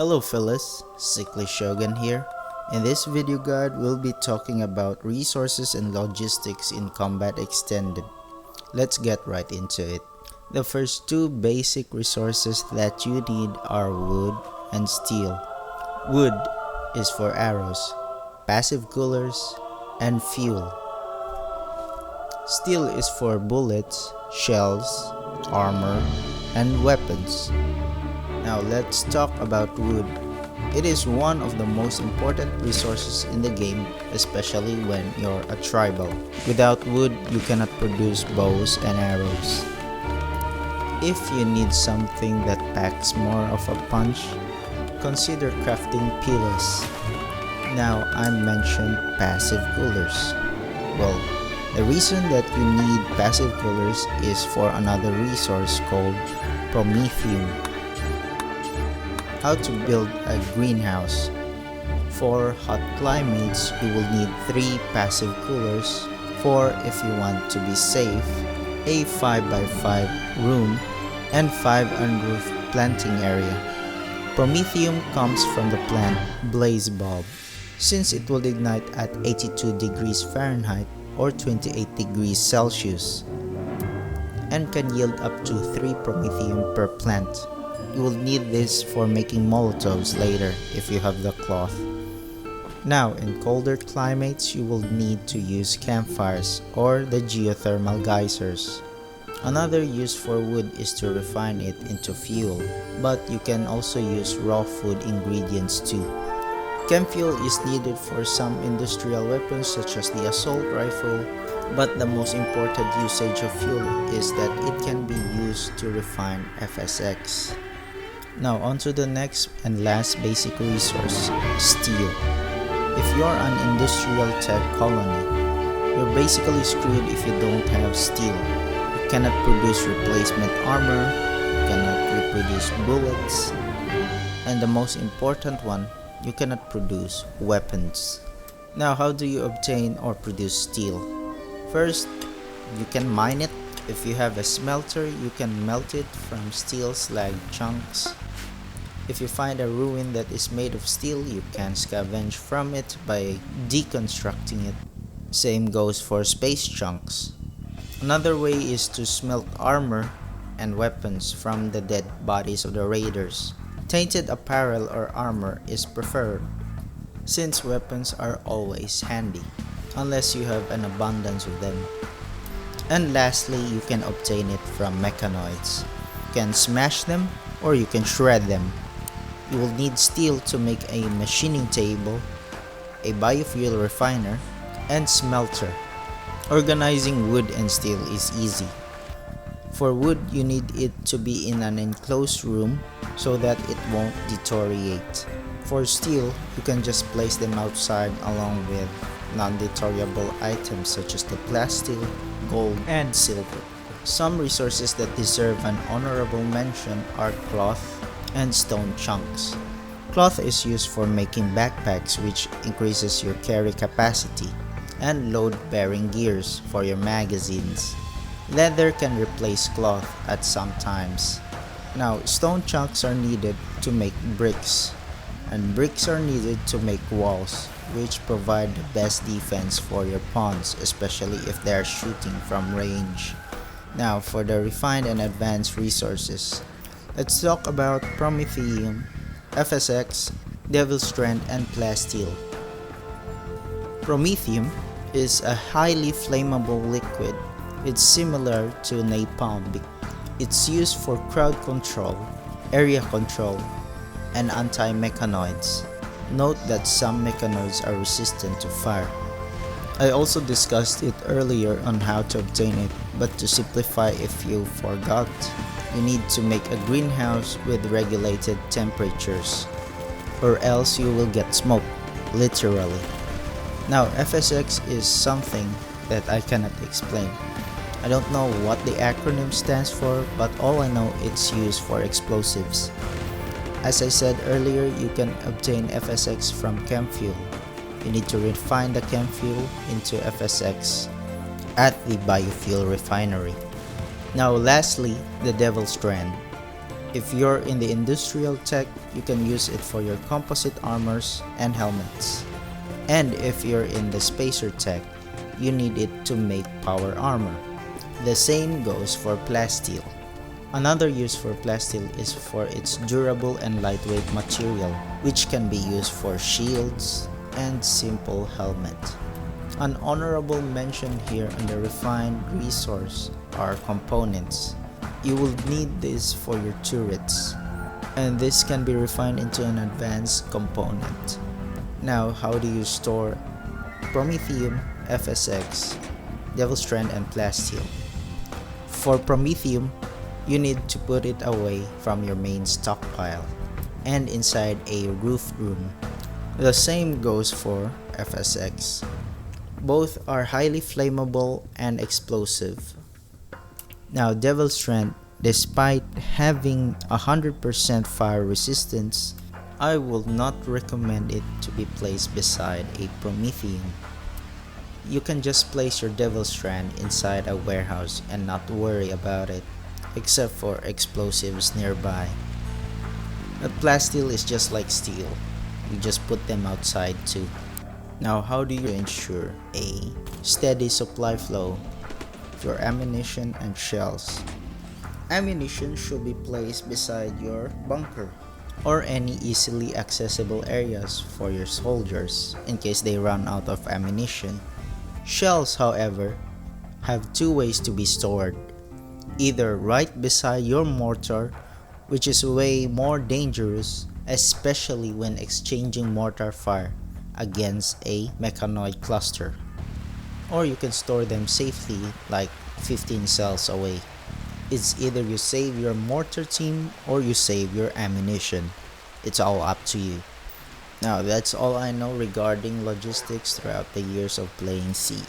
Hello fellas, Sickly Shogun here. In this video guide, we'll be talking about resources and logistics in Combat Extended. Let's get right into it. The first two basic resources that you need are wood and steel. Wood is for arrows, passive coolers, and fuel. Steel is for bullets, shells, armor, and weapons. Now let's talk about wood. It is one of the most important resources in the game, especially when you're a tribal. Without wood, you cannot produce bows and arrows. If you need something that packs more of a punch, consider crafting pillars. Now I mentioned passive coolers. Well, the reason that you need passive coolers is for another resource called promethium. How to build a greenhouse. For hot climates, you will need 3 passive coolers. 4 if you want to be safe, a 5x5 room, and 5 unroofed planting area. Promethium comes from the plant blaze bulb, since it will ignite at 82 degrees Fahrenheit or 28 degrees Celsius, and can yield up to 3 promethium per plant. You will need this for making molotovs later if you have the cloth. Now, in colder climates, you will need to use campfires or the geothermal geysers. Another use for wood is to refine it into fuel, but you can also use raw food ingredients too. Chem fuel is needed for some industrial weapons such as the assault rifle, but the most important usage of fuel is that it can be used to refine FSX. Now on to the next and last basic resource, steel. If you're an industrial tech colony, you're basically screwed if you don't have steel. You cannot produce replacement armor, you cannot reproduce bullets, and the most important one, you cannot produce weapons. Now how do you obtain or produce steel? First, you can mine it. If you have a smelter, you can melt it from steel slag chunks. If you find a ruin that is made of steel, you can scavenge from it by deconstructing it. Same goes for space chunks. Another way is to smelt armor and weapons from the dead bodies of the raiders. Tainted apparel or armor is preferred, since weapons are always handy, unless you have an abundance of them. And lastly, you can obtain it from mechanoids. You can smash them or you can shred them. You will need steel to make a machining table, a biofuel refiner, and smelter. Organizing wood and steel is easy. For wood, you need it to be in an enclosed room so that it won't deteriorate. For steel, you can just place them outside along with non-deteriorable items such as the plastic, gold, and silver. Some resources that deserve an honorable mention are cloth and stone chunks. Cloth is used for making backpacks, which increases your carry capacity, and load-bearing gears for your magazines. Leather can replace cloth at some times. Now, stone chunks are needed to make bricks, and bricks are needed to make walls, which provide the best defense for your pawns, especially if they are shooting from range. Now for the refined and advanced resources. Let's talk about promethium, FSX, devil's strand, and plasteel. Promethium is a highly flammable liquid. It's similar to napalm. It's used for crowd control, area control, and anti-mechanoids. Note that some mechanoids are resistant to fire. I also discussed it earlier on how to obtain it, but to simplify if you forgot, you need to make a greenhouse with regulated temperatures, or else you will get smoke, literally. Now FSX is something that I cannot explain. I don't know what the acronym stands for, but all I know it's used for explosives. As I said earlier, you can obtain FSX from chem fuel. You need to refine the chem fuel into FSX at the biofuel refinery. Now lastly, the Devil Strand. If you're in the industrial tech, you can use it for your composite armors and helmets. And if you're in the spacer tech, you need it to make power armor. The same goes for plasteel. Another use for plasteel is for its durable and lightweight material, which can be used for shields and simple helmet. An honorable mention here on the refined resource are components. You will need this for your turrets, and this can be refined into an advanced component. Now, how do you store Promethium, FSX, Devil Strand, and Plasteel? For Promethium, you need to put it away from your main stockpile and inside a roof room. The same goes for FSX. Both are highly flammable and explosive. Now, Devil Strand, despite having 100% fire resistance, I will not recommend it to be placed beside a Promethium. You can just place your Devil Strand inside a warehouse and not worry about it, except for explosives nearby. But plasteel is just like steel, you just put them outside too. Now, how do you ensure a steady supply flow of your ammunition and shells? Ammunition should be placed beside your bunker or any easily accessible areas for your soldiers in case they run out of ammunition. Shells, however, have two ways to be stored. Either right beside your mortar, which is way more dangerous, especially when exchanging mortar fire against a mechanoid cluster. Or you can store them safely like 15 cells away. It's either you save your mortar team or you save your ammunition. It's all up to you. Now that's all I know regarding logistics throughout the years of playing CE.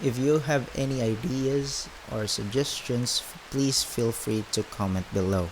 If you have any ideas or suggestions, please feel free to comment below.